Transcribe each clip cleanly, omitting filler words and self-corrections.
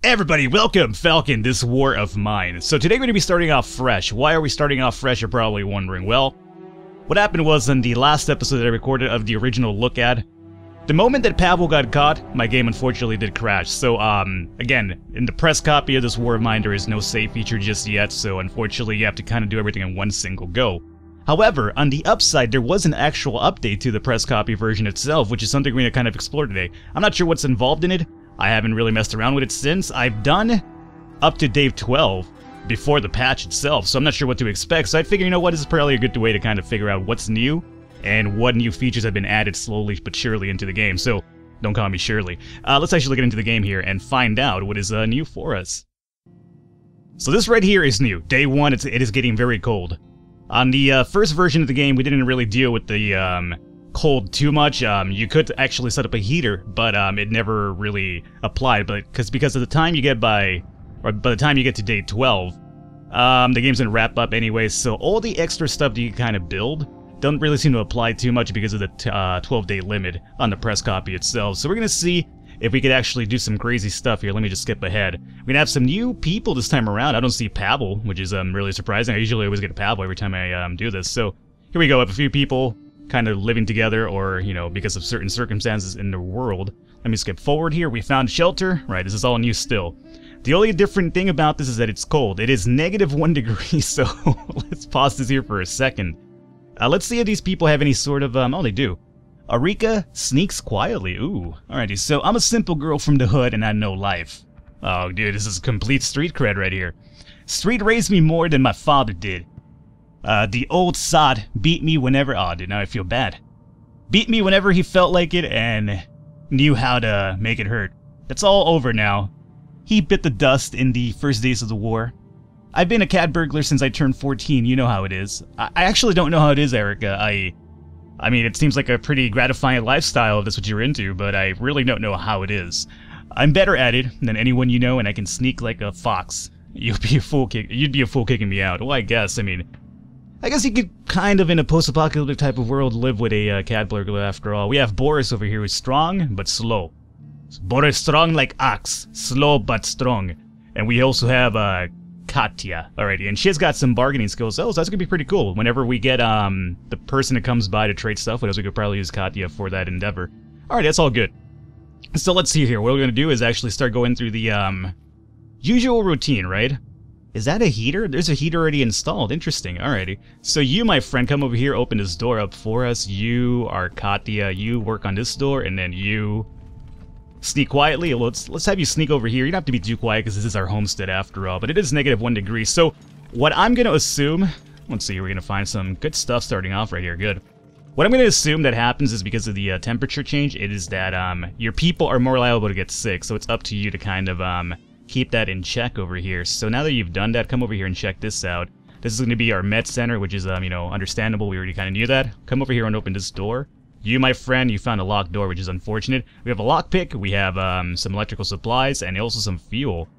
Everybody, welcome, Falcon, this war of mine. So today we're going to be starting off fresh. Why are we starting off fresh, you're probably wondering. Well, what happened was in the last episode that I recorded of the original look at, the moment that Pavel got caught, my game unfortunately did crash. So, again, in the press copy of this war of mine, there is no save feature just yet, so unfortunately you have to kind of do everything in one single go. However, on the upside, there was an actual update to the press copy version itself, which is something we're going to kind of explore today. I'm not sure what's involved in it. I haven't really messed around with it since. I've done up to day 12 before the patch itself, so I'm not sure what to expect. So I figure, you know what, this is probably a good way to kind of figure out what's new and what new features have been added slowly but surely into the game. So don't call me Shirley. Let's actually get into the game here and find out what is new for us. So this right here is new. Day 1, it is getting very cold. On the first version of the game, we didn't really deal with the cold too much. You could actually set up a heater, but it never really applied. But because of the time you get by the time you get to day 12, the game's gonna wrap up anyway. So all the extra stuff that you kind of build don't really seem to apply too much because of the 12-day limit on the press copy itself. So we're gonna see if we could actually do some crazy stuff here. Let me just skip ahead. We're gonna have some new people this time around. I don't see Pavel, which is really surprising. I usually always get a Pavel every time I do this. So here we go. I have a few people kind of living together, or, you know, because of certain circumstances in the world. Let me skip forward here. We found shelter. Right, this is all new still. The only different thing about this is that it's cold. It is -1 degree, so let's pause this here for a second. Let's see if these people have any sort of, oh, they do. Arika sneaks quietly. Ooh, alrighty. So I'm a simple girl from the hood and I know life. Oh, dude, this is complete street cred right here. Street raised me more than my father did. The old sod beat me whenever... Oh, dude, now I feel bad. Beat me whenever he felt like it and knew how to make it hurt. That's all over now. He bit the dust in the first days of the war. I've been a cat burglar since I turned 14. You know how it is. I actually don't know how it is, Erica. I mean, it seems like a pretty gratifying lifestyle if that's what you're into, but I really don't know how it is. I'm better at it than anyone you know, and I can sneak like a fox. You'd be a fool kicking me out. Well, I guess you could kind of, in a post-apocalyptic type of world, live with a cat burglar after all. We have Boris over here who's strong, but slow. Boris strong like ox, slow but strong. And we also have Katya, alrighty, and she's got some bargaining skills. Oh, so that's gonna be pretty cool. Whenever we get the person that comes by to trade stuff with us, we could probably use Katya for that endeavor. Alright, that's all good. So let's see here. What we're gonna do is actually start going through the usual routine, right? Is that a heater? There's a heater already installed. Interesting. Alrighty. So you, my friend, come over here, open this door up for us. You are Katya. You work on this door, and then you sneak quietly. Let's have you sneak over here. You don't have to be too quiet because this is our homestead after all, but it is -1 degree. So what I'm going to assume... Let's see, we're going to find some good stuff starting off right here. Good. What I'm going to assume that happens is because of the temperature change, it is that your people are more liable to get sick, so it's up to you to kind of keep that in check over here. So now that you've done that, come over here and check this out. This is going to be our med center, which is, you know, understandable. We already kind of knew that. Come over here and open this door. You, my friend, you found a locked door, which is unfortunate. We have a lockpick, we have some electrical supplies, and also some fuel.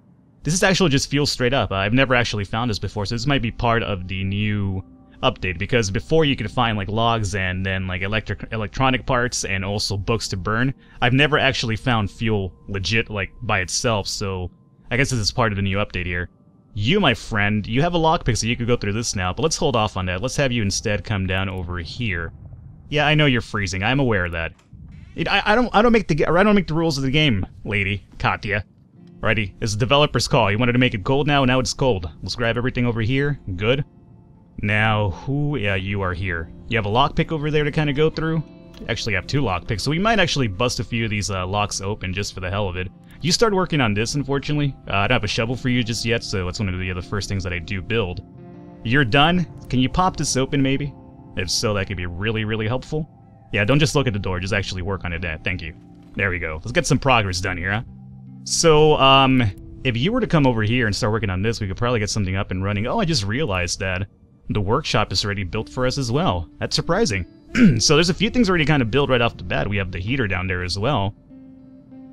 This is actually just fuel straight up. I've never actually found this before, so this might be part of the new update, because before you could find like logs and then like electronic parts and also books to burn. I've never actually found fuel legit like by itself, so I guess this is part of the new update here. You, my friend, you have a lockpick, so you could go through this now, but let's hold off on that. Let's have you instead come down over here. Yeah, I know you're freezing. I'm aware of that. I don't make the rules of the game, lady Katya. Alrighty, it's the developer's call. You wanted to make it cold now it's cold. Let's grab everything over here. Good. Now, yeah, you are here. You have a lockpick over there to kind of go through. Actually, I have 2 lockpicks, so we might actually bust a few of these locks open just for the hell of it. You start working on this, unfortunately. I don't have a shovel for you just yet, so it's one of the first things that I do build. You're done. Can you pop this open, maybe? If so, that could be really, really helpful. Yeah, don't just look at the door, just actually work on it. Thank you. There we go. Let's get some progress done here, huh? So, if you were to come over here and start working on this, we could probably get something up and running. Oh, I just realized that the workshop is already built for us as well. That's surprising. So there's a few things already kind of built right off the bat. We have the heater down there as well.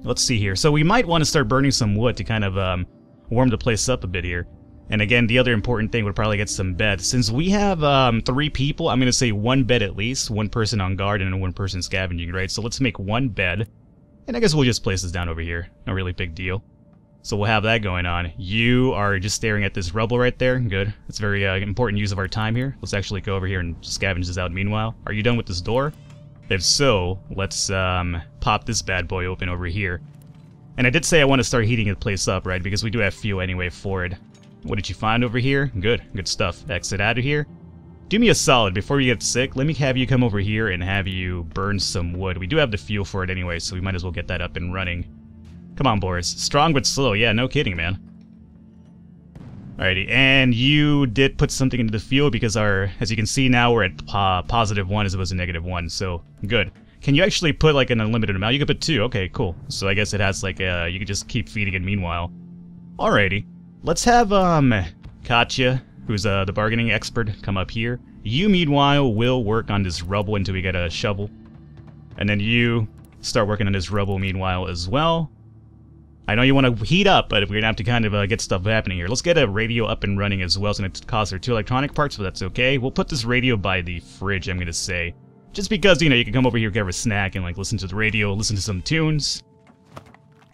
Let's see here. So we might want to start burning some wood to kind of warm the place up a bit here. And again, the other important thing would probably get some beds. Since we have 3 people, I'm going to say 1 bed at least, 1 person on guard and 1 person scavenging, right? So let's make 1 bed. And I guess we'll just place this down over here. No really big deal. So we'll have that going on. You are just staring at this rubble right there. Good. That's very important use of our time here. Let's actually go over here and scavenge this out meanwhile. Are you done with this door? If so, let's pop this bad boy open over here. And I did say I want to start heating the place up, right? Because we do have fuel anyway for it. What did you find over here? Good. Good stuff. Exit out of here. Do me a solid. Before we get sick, let me have you come over here and have you burn some wood. We do have the fuel for it anyway, so we might as well get that up and running. Come on, Boris. Strong but slow. Yeah, no kidding, man. Alrighty, and you did put something into the fuel because as you can see now, we're at +1 as opposed to -1, so good. Can you actually put like an unlimited amount? You could put 2. Okay, cool. So I guess it has like you could just keep feeding it meanwhile. Alrighty, let's have Katya, who's the bargaining expert, come up here. You meanwhile will work on this rubble until we get a shovel, and then you start working on this rubble meanwhile as well. I know you want to heat up, but we're going to have to kind of get stuff happening here. Let's get a radio up and running as well. It's going to cost our 2 electronic parts, but that's okay. We'll put this radio by the fridge, I'm going to say. Just because, you know, you can come over here, grab a snack, and like listen to the radio, listen to some tunes.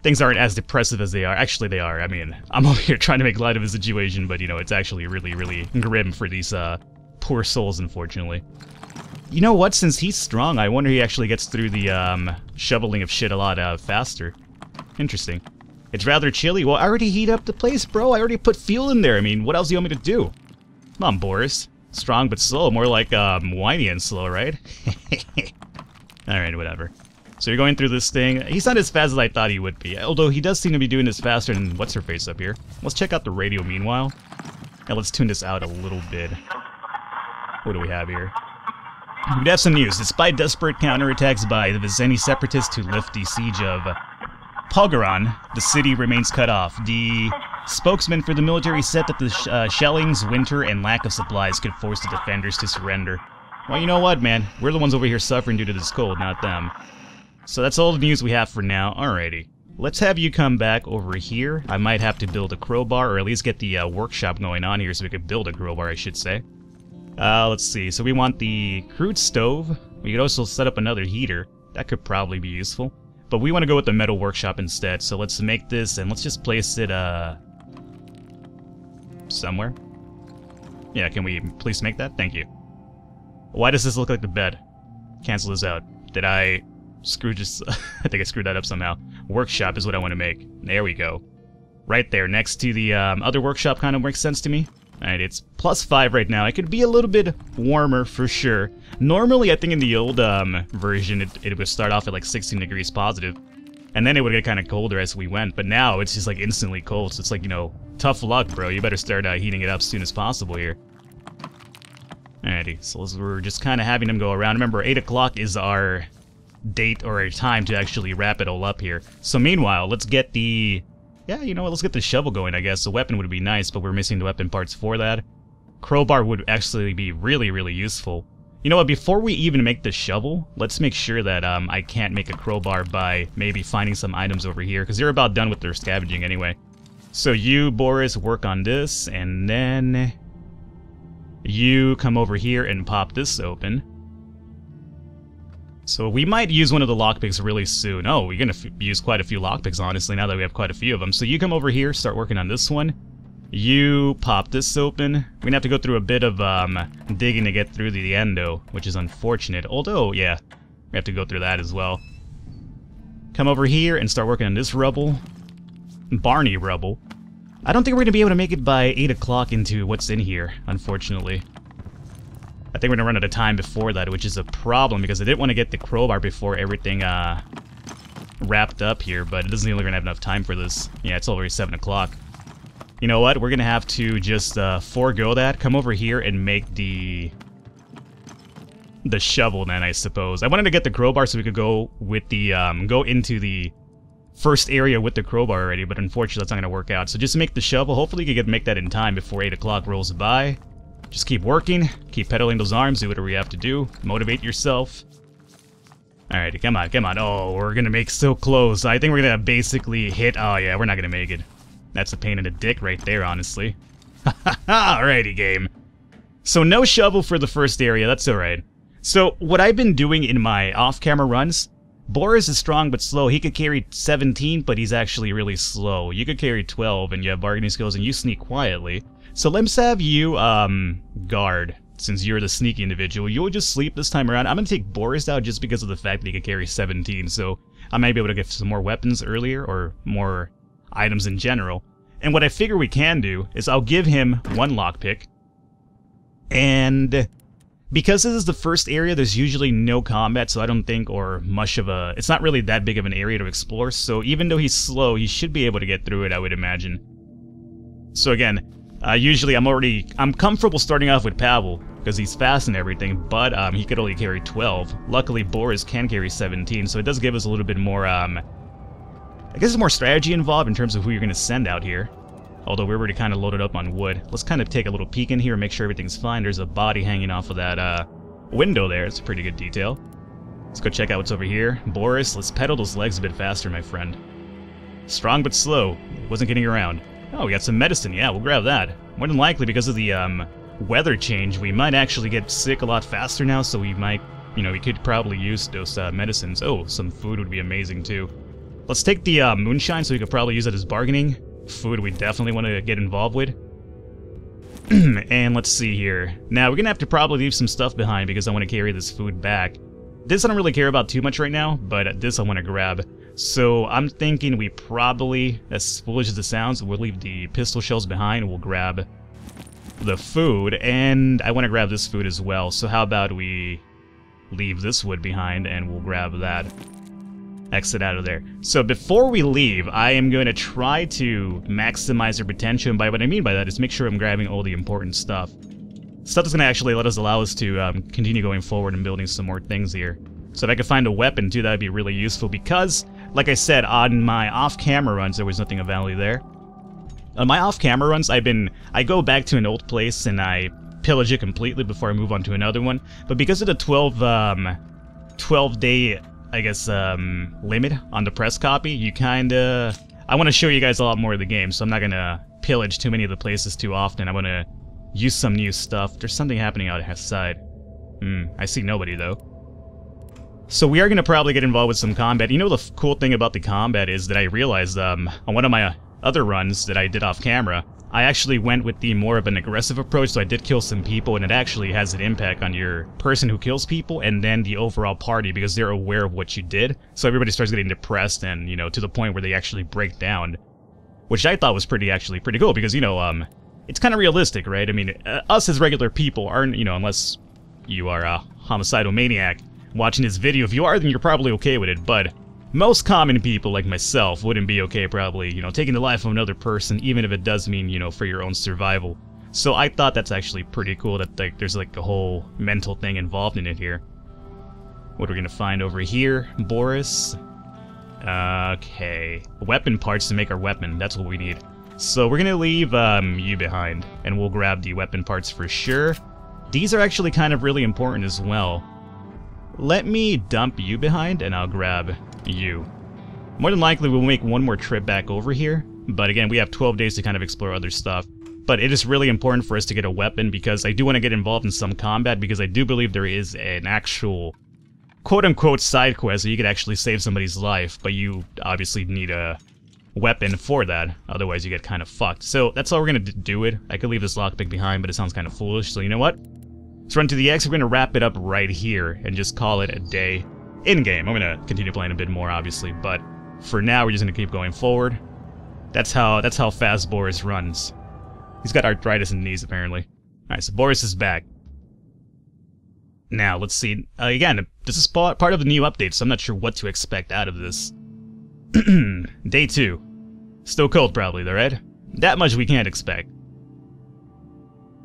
Things aren't as depressive as they are. Actually, they are. I mean, I'm over here trying to make light of the situation, but, you know, it's actually really, really grim for these poor souls, unfortunately. You know what? Since he's strong, I wonder he actually gets through the shoveling of shit a lot faster. Interesting. It's rather chilly. Well, I already heat up the place, bro. I already put fuel in there. I mean, what else do you want me to do? Come on, Boris. Strong but slow. More like whiny and slow, right? Alright, whatever. So you're going through this thing. He's not as fast as I thought he would be. Although he does seem to be doing this faster than what's-her-face up here. Let's check out the radio meanwhile. Now let's tune this out a little bit. What do we have here? We'd have some news. Despite desperate counterattacks by the Vizeni separatists to lift the siege of Pogaran, the city remains cut off. The spokesman for the military said that the shellings, winter, and lack of supplies could force the defenders to surrender. Well, you know what, man? We're the ones over here suffering due to this cold, not them. So that's all the news we have for now. Alrighty. Let's have you come back over here. I might have to build a crowbar, or at least get the workshop going on here so we could build a crowbar, I should say. Let's see. So we want the crude stove. We could also set up another heater. That could probably be useful. But we want to go with the metal workshop instead, so let's make this, and let's just place it, somewhere. Yeah, can we please make that? Thank you. Why does this look like the bed? Cancel this out. Did I screw just... I think I screwed that up somehow. Workshop is what I want to make. There we go. Right there, next to the other workshop kind of makes sense to me. Alright, it's +5 right now. It could be a little bit warmer for sure. Normally, I think in the old version, it would start off at like 16 degrees positive. And then it would get kind of colder as we went. But now, it's just like instantly cold. So it's like, you know, tough luck, bro. You better start heating it up as soon as possible here. Alrighty, so we're just kind of having them go around. Remember, 8 o'clock is our date or our time to actually wrap it all up here. So meanwhile, let's get the... Yeah, you know what, let's get the shovel going, I guess. The weapon would be nice, but we're missing the weapon parts for that. Crowbar would actually be really, really useful. You know what, before we even make the shovel, let's make sure that I can't make a crowbar by maybe finding some items over here, because they're about done with their scavenging anyway. So you, Boris, work on this, and then you come over here and pop this open. So we might use one of the lockpicks really soon. Oh, we're gonna use quite a few lockpicks, honestly, now that we have quite a few of them. So you come over here, start working on this one. You pop this open. We're gonna have to go through a bit of digging to get through the endo, which is unfortunate. Although, yeah, we have to go through that as well. Come over here and start working on this rubble. Barney rubble. I don't think we're gonna be able to make it by 8 o'clock into what's in here, unfortunately. I think we're gonna run out of time before that, which is a problem because I didn't want to get the crowbar before everything wrapped up here, but it doesn't seem like we're gonna have enough time for this. Yeah, it's already 7 o'clock. You know what? We're gonna have to just forego that. Come over here and make the shovel then, I suppose. I wanted to get the crowbar so we could go with the go into the first area with the crowbar already, but unfortunately that's not gonna work out. So just make the shovel. Hopefully you can make that in time before 8 o'clock rolls by. Just keep working, keep pedaling those arms, do whatever you have to do, motivate yourself. Alrighty, come on, come on. Oh, we're gonna make so close. I think we're gonna basically hit... Oh yeah, we're not gonna make it. That's a pain in the dick right there, honestly. Alrighty, game. So no shovel for the first area, that's alright. So what I've been doing in my off-camera runs, Boris is strong but slow. He could carry 17, but he's actually really slow. You could carry 12, and you have bargaining skills, and you sneak quietly. So let's have you, guard, since you're the sneaky individual. You'll just sleep this time around. I'm gonna take Boris out just because of the fact that he could carry 17, so I might be able to get some more weapons earlier, or more items in general. And what I figure we can do is I'll give him 1 lockpick, and because this is the first area, there's usually no combat, so I don't think, or much of a... It's not really that big of an area to explore, so even though he's slow, he should be able to get through it, I would imagine. So again, usually I'm comfortable starting off with Pavel, because he's fast and everything, but he could only carry 12. Luckily, Boris can carry 17, so it does give us a little bit more, I guess there's more strategy involved in terms of who you're going to send out here. Although we're already kind of loaded up on wood. Let's kind of take a little peek in here and make sure everything's fine. There's a body hanging off of that window there. It's a pretty good detail. Let's go check out what's over here. Boris, let's pedal those legs a bit faster, my friend. Strong but slow. Wasn't getting around. Oh, we got some medicine. Yeah, we'll grab that. More than likely, because of the weather change, we might actually get sick a lot faster now, so we might, you know, we could probably use those medicines. Oh, some food would be amazing, too. Let's take the moonshine, so we could probably use it as bargaining. Food we definitely want to get involved with. And let's see here. Now, we're going to have to probably leave some stuff behind because I want to carry this food back. This I don't really care about too much right now, but this I want to grab. So I'm thinking we probably, as foolish as it sounds, we'll leave the pistol shells behind. We'll grab the food, and I want to grab this food as well. So how about we leave this wood behind and we'll grab that. Exit out of there. So before we leave, I am going to try to maximize our potential, and by what I mean by that is make sure I'm grabbing all the important stuff. Stuff that's going to actually allow us to continue going forward and building some more things here. So if I could find a weapon too, that would be really useful because, like I said, on my off-camera runs, there was nothing of value there. On my off-camera runs, I go back to an old place and I pillage it completely before I move on to another one. But because of the 12-day... I guess, limit on the press copy, you kinda... I want to show you guys a lot more of the game, so I'm not gonna pillage too many of the places too often. I want to use some new stuff. There's something happening outside. I see nobody, though. So we are gonna probably get involved with some combat. You know, the cool thing about the combat is that I realized, on one of my other runs that I did off camera, I actually went with the more of an aggressive approach, so I did kill some people, and it actually has an impact on your person who kills people, and then the overall party, because they're aware of what you did. So everybody starts getting depressed, and, you know, to the point where they actually break down. Which I thought was actually pretty cool, because, you know, it's kind of realistic, right? I mean, us as regular people aren't, you know, unless you are a homicidal maniac watching this video. If you are, then you're probably okay with it, but most common people like myself wouldn't be okay probably, you know, taking the life of another person, even if it does mean, you know, for your own survival. So I thought that's actually pretty cool that, like, there's like a whole mental thing involved in it here. What are we gonna find over here? Boris. Okay. Weapon parts to make our weapon, that's what we need. So we're gonna leave you behind, and we'll grab the weapon parts for sure. These are actually kind of really important as well. Let me dump you behind, and I'll grab you. More than likely, we'll make one more trip back over here, but again, we have 12 days to kind of explore other stuff. But it is really important for us to get a weapon, because I do want to get involved in some combat, because I do believe there is an actual quote-unquote side quest where you could actually save somebody's life, but you obviously need a weapon for that, otherwise you get kind of fucked. So that's how we're going to do it. I could leave this lockpick behind, but it sounds kind of foolish, so you know what? Let's run to the X. We're going to wrap it up right here and just call it a day. In-game. I'm going to continue playing a bit more, obviously, but for now, we're just going to keep going forward. That's how fast Boris runs. He's got arthritis in the knees, apparently. Alright, so Boris is back. Now, let's see. Again, this is part of the new update, so I'm not sure what to expect out of this. Day 2. Still cold, probably, though, right? That much we can't expect.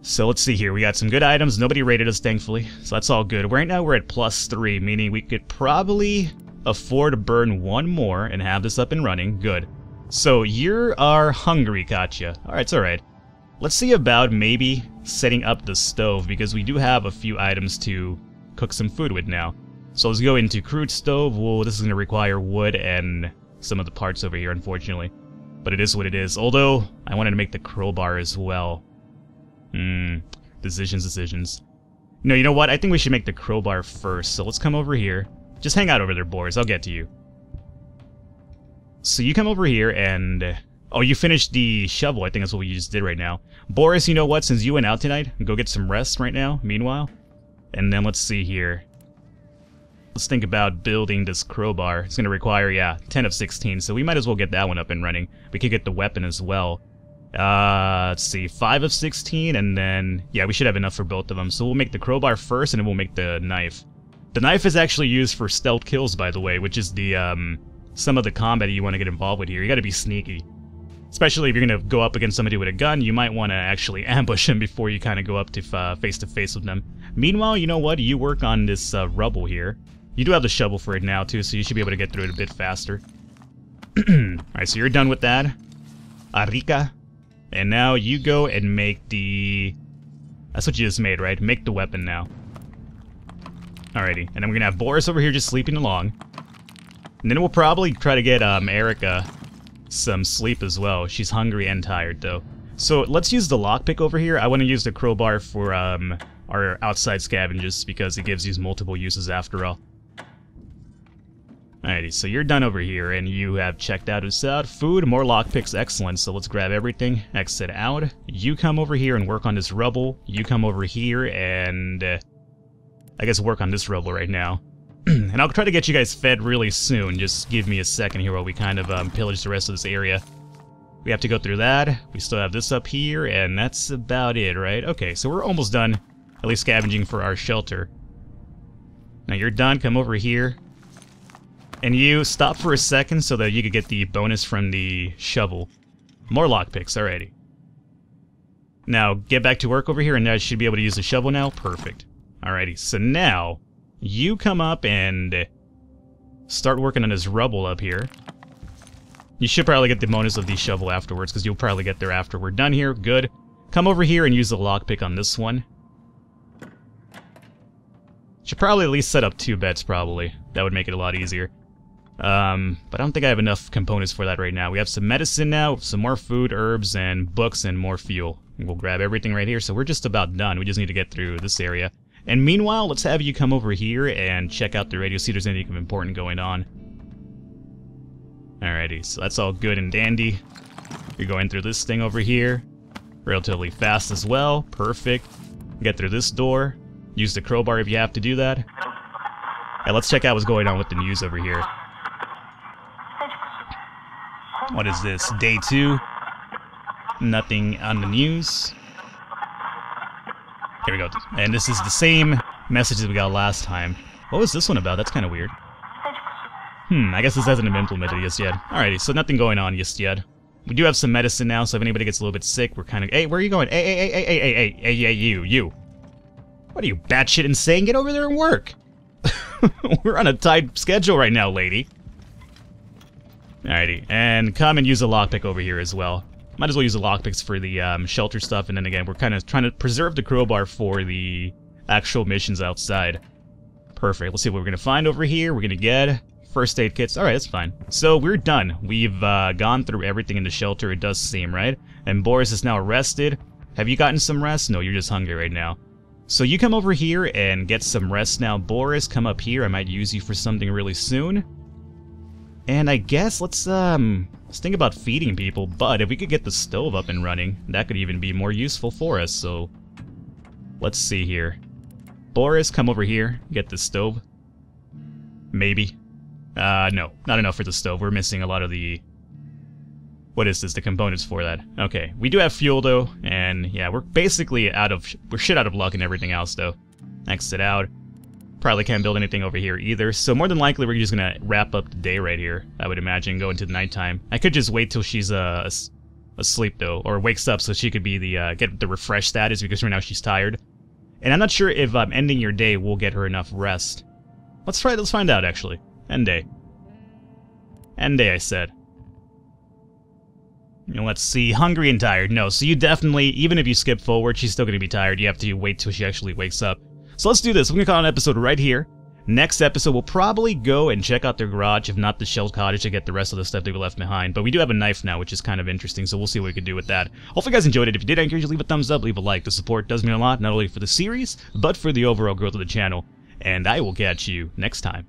So let's see here, we got some good items, nobody rated us thankfully, so that's all good. Right now we're at +3, meaning we could probably afford to burn one more and have this up and running. Good. So you are hungry, Katya. Alright, it's alright. Let's see about maybe setting up the stove, because we do have a few items to cook some food with now. So let's go into crude stove. Whoa, this is going to require wood and some of the parts over here, unfortunately. But it is what it is, although I wanted to make the crowbar as well. Decisions. No, you know what? I think we should make the crowbar first. So let's come over here. Just hang out over there, Boris. I'll get to you. So you come over here and... Oh, you finished the shovel. I think that's what we just did right now. Boris, you know what? Since you went out tonight, go get some rest right now, meanwhile. And then let's see here. Let's think about building this crowbar. It's going to require, yeah, 10 of 16, so we might as well get that one up and running. We could get the weapon as well. Let's see, 5 of 16, and then, yeah, we should have enough for both of them. So we'll make the crowbar first, and then we'll make the knife. The knife is actually used for stealth kills, by the way, which is the, some of the combat you want to get involved with here. You got to be sneaky. Especially if you're going to go up against somebody with a gun, you might want to actually ambush them before you kind of go up to face with them. Meanwhile, you know what? You work on this rubble here. You do have the shovel for it now, too, so you should be able to get through it a bit faster. Alright, so you're done with that. Arika. And now you go and make the... That's what you just made, right? Make the weapon now. Alrighty. And then we're going to have Boris over here just sleeping along. And then we'll probably try to get Erica some sleep as well. She's hungry and tired, though. So let's use the lockpick over here. I want to use the crowbar for our outside scavengers because it gives you multiple uses after all. Alrighty, so you're done over here, and you have checked out food, more lockpicks, excellent, so let's grab everything, exit out. You come over here and work on this rubble, you come over here and, I guess work on this rubble right now. And I'll try to get you guys fed really soon, just give me a second here while we kind of pillage the rest of this area. We have to go through that, we still have this up here, and that's about it, right? Okay, so we're almost done, at least scavenging for our shelter. Now you're done, come over here. And you stop for a second so that you could get the bonus from the shovel. More lockpicks, alrighty. Now, get back to work over here, and now I should be able to use the shovel now. Perfect. Alrighty, so now, you come up and start working on this rubble up here. You should probably get the bonus of the shovel afterwards, because you'll probably get there after we're done here. Good. Come over here and use the lockpick on this one. Should probably at least set up 2 beds, probably. That would make it a lot easier. But I don't think I have enough components for that right now. We have some medicine now, some more food, herbs, and books, and more fuel. And we'll grab everything right here, so we're just about done. We just need to get through this area. And meanwhile, let's have you come over here and check out the radio, see if there's anything important going on. Alrighty, so that's all good and dandy. You're going through this thing over here. Relatively fast as well. Perfect. Get through this door. Use the crowbar if you have to do that. Yeah, let's check out what's going on with the news over here. What is this? Day 2. Nothing on the news. Here we go. And this is the same message that we got last time. What was this one about? That's kind of weird. I guess this hasn't been implemented just yet. Alrighty, so nothing going on just yet. We do have some medicine now, so if anybody gets a little bit sick, we're kind of... Hey, where are you going? Hey, you. What are you, batshit insane? Get over there and work! We're on a tight schedule right now, lady. Alrighty, and come and use a lockpick over here as well. Might as well use the lockpicks for the shelter stuff, and then again, we're kind of trying to preserve the crowbar for the actual missions outside. Perfect, let's see what we're going to find over here. We're going to get first aid kits. Alright, that's fine. So, we're done. We've gone through everything in the shelter, it does seem, right? And Boris is now rested. Have you gotten some rest? No, you're just hungry right now. So you come over here and get some rest now. Boris, come up here. I might use you for something really soon. And I guess let's think about feeding people, but if we could get the stove up and running, that could even be more useful for us, so let's see here. Boris, come over here, get the stove. Maybe. No, not enough for the stove. We're missing a lot of the... What is this? The components for that. Okay, we do have fuel though, and yeah, we're basically we're shit out of luck and everything else though. Exit out. Probably can't build anything over here either, so more than likely we're just gonna wrap up the day right here, I would imagine, go into the nighttime. I could just wait till she's asleep though, or wakes up so she could be the get the refresh status, because right now she's tired. And I'm not sure if ending your day will get her enough rest. Let's find out actually. End day. End day, I said. You know, let's see, hungry and tired. No, so you definitely, even if you skip forward, she's still gonna be tired. You have to wait till she actually wakes up. So let's do this. We're gonna call an episode right here. Next episode, we'll probably go and check out their garage, if not the shell cottage, to get the rest of the stuff they left behind. But we do have a knife now, which is kind of interesting, so we'll see what we can do with that. Hopefully you guys enjoyed it. If you did, I encourage you to leave a thumbs up, leave a like. The support does mean a lot, not only for the series, but for the overall growth of the channel. And I will catch you next time.